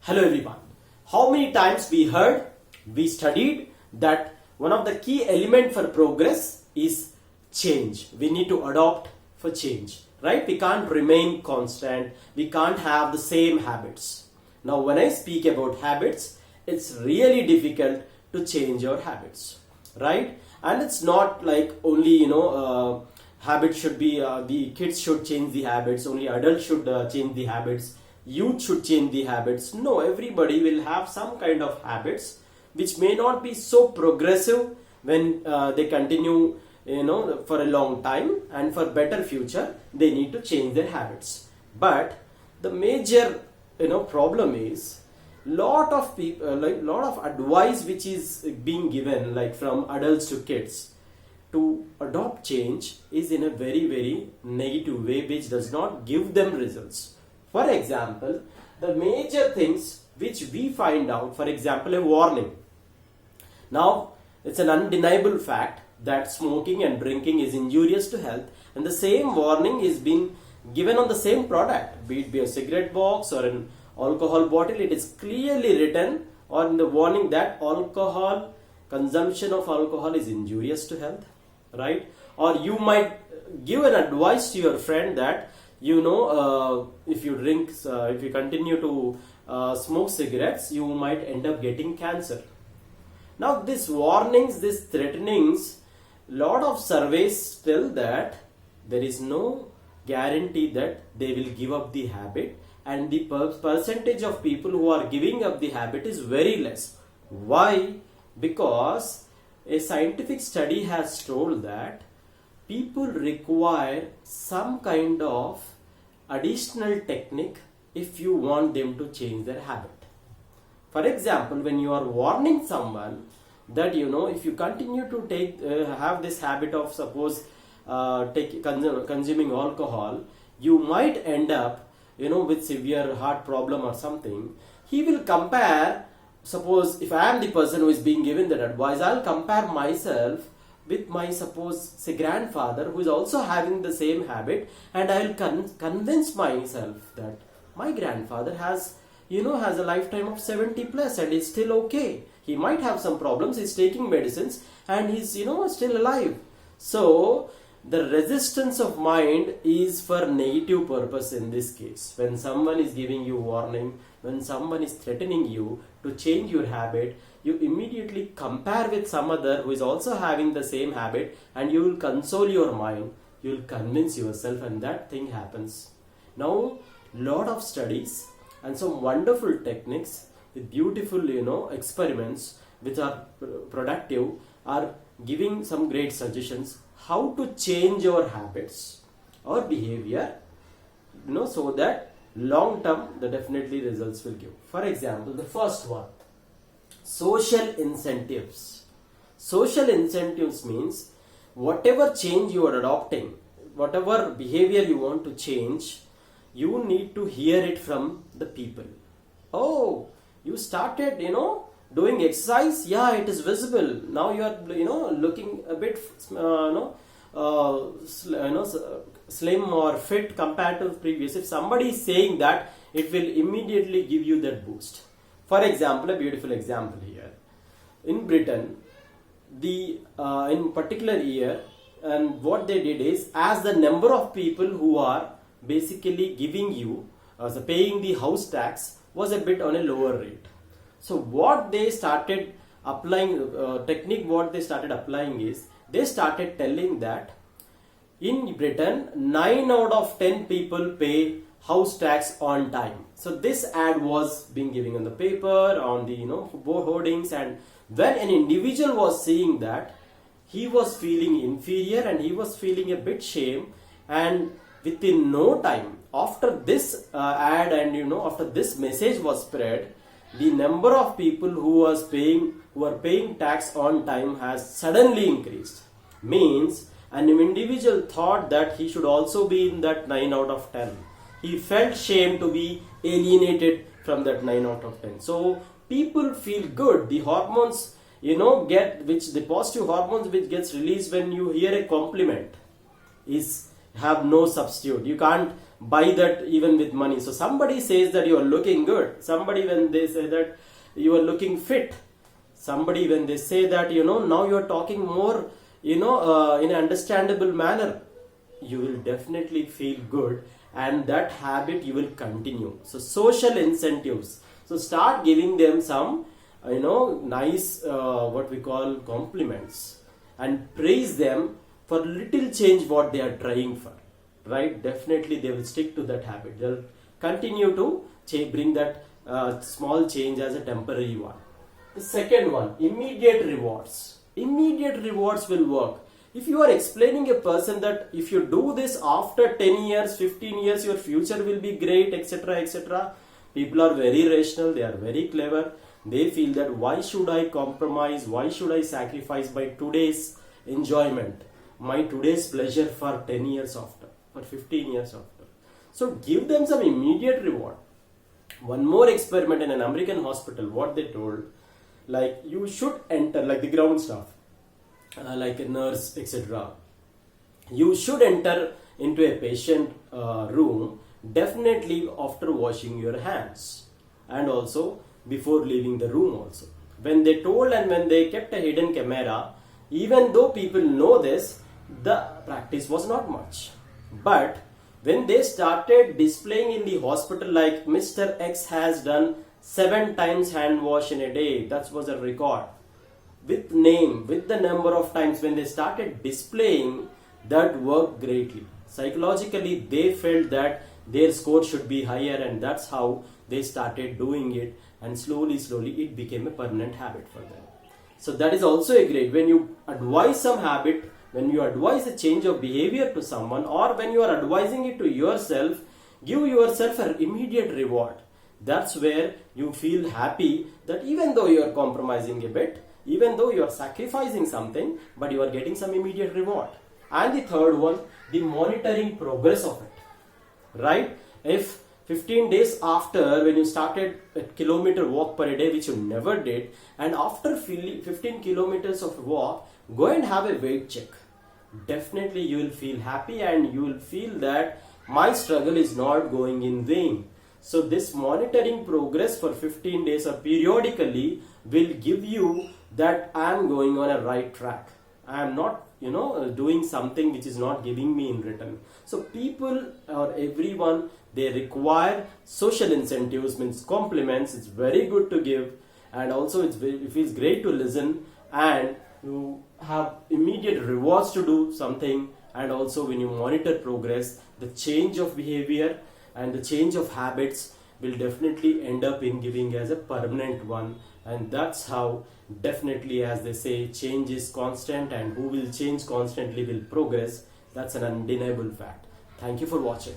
Hello everyone. How many times we heard, we studied that one of the key element for progress is change. We need to adopt for change, right? We can't remain constant. We can't have the same habits. Now when I speak about habits, it's really difficult to change your habits, right? And it's not like only, habits should be, the kids should change the habits, only adults should change the habits, youth should change the habits. No, everybody will have some kind of habits which may not be so progressive when they continue for a long time, and for better future they need to change their habits. But the major problem is lot of people, like lot of advice which is being given, like from adults to kids, to adopt change is in a very negative way, which does not give them results. For example, the major things which we find out, for example, a warning. Now, it's an undeniable fact that smoking and drinking is injurious to health, and the same warning is being given on the same product, be it be a cigarette box or an alcohol bottle. It is clearly written on the warning that consumption of alcohol is injurious to health, right? Or you might give an advice to your friend that if you continue to smoke cigarettes, you might end up getting cancer. Now these warnings, these threatenings, lot of surveys tell that there is no guarantee that they will give up the habit, and the percentage of people who are giving up the habit is very less. Why? Because a scientific study has told that people require some kind of additional technique if you want them to change their habit. For example, when you are warning someone that if you continue to have this habit of consuming alcohol, you might end up with severe heart problem or something. He will compare. Suppose if I am the person who is being given that advice, I'll compare myself with my say grandfather who is also having the same habit, and I'll convince myself that my grandfather has a lifetime of 70 plus and is still okay. He might have some problems, he's taking medicines, and he's still alive. So the resistance of mind is for negative purpose in this case. When someone is giving you warning, when someone is threatening you to change your habit, you immediately compare with some other who is also having the same habit, and you will console your mind, you will convince yourself, and that thing happens. Now, lot of studies and some wonderful techniques with beautiful experiments which are productive are giving some great suggestions how to change your habits or behavior, so that long term the definitely results will give. For example, the first one, social incentives. Social incentives means whatever change you are adopting, whatever behavior you want to change, you need to hear it from the people. Oh, you started doing exercise, yeah, it is visible. Now you are looking a bit slim or fit compared to previous. If somebody is saying that, it will immediately give you that boost. For example, a beautiful example here. In Britain, in particular year, and what they did is, as the number of people who are basically giving you, paying the house tax was a bit on a lower rate. So what they started applying, what they started applying is, they started telling that in Britain, 9 out of 10 people pay house tax on time. So this ad was being given on the paper, on the hoardings, and when an individual was seeing that, he was feeling inferior and he was feeling a bit shame, and within no time after this ad and after this message was spread, the number of people who are paying tax on time has suddenly increased. Means an individual thought that he should also be in that 9 out of 10. He felt shame to be alienated from that 9 out of 10. So people feel good. The hormones the positive hormones which gets released when you hear a compliment have no substitute. You can't buy that even with money. So somebody says that you are looking good, somebody when they say that you are looking fit, somebody when they say that now you are talking more in an understandable manner, you will definitely feel good, and that habit you will continue. So social incentives, so start giving them some nice what we call compliments, and praise them for little change what they are trying for, right? Definitely they will stick to that habit, they'll continue to bring that small change as a temporary one. The second one, immediate rewards. Immediate rewards will work. If you are explaining a person that if you do this after 10 years, 15 years, your future will be great, etc., etc., people are very rational, they are very clever. They feel that why should I compromise, why should I sacrifice my today's enjoyment, my today's pleasure for 10 years after, for 15 years after. So give them some immediate reward. One more experiment in an American hospital, what they told, like you should enter, like the ground staff, like a nurse, etc. You should enter into a patient room definitely after washing your hands, and also before leaving the room also. When they told and when they kept a hidden camera, even though people know this, the practice was not much. But when they started displaying in the hospital like Mr. X has done 7 times hand wash in a day, that was a record, with name, with the number of times, when they started displaying, that worked greatly. Psychologically they felt that their score should be higher, and that's how they started doing it, and slowly it became a permanent habit for them. So that is also a great, when you advise some habit, when you advise a change of behavior to someone, or when you are advising it to yourself, give yourself an immediate reward. That's where you feel happy that even though you are compromising a bit, even though you are sacrificing something, but you are getting some immediate reward. And the third one, the monitoring progress of it, right? If 15 days after, when you started a kilometer walk per day, which you never did, and after 15 kilometers of walk, go and have a weight check. Definitely you will feel happy, and you will feel that my struggle is not going in vain. So this monitoring progress for 15 days or periodically will give you that I am going on a right track. I am not doing something which is not giving me in return. So people or everyone, they require social incentives, means compliments. It's very good to give, and also it feels great to listen, and you have immediate rewards to do something. And also when you monitor progress, the change of behavior and the change of habits will definitely end up in giving as a permanent one. And that's how, definitely, as they say, change is constant, and who will change constantly will progress. That's an undeniable fact. Thank you for watching.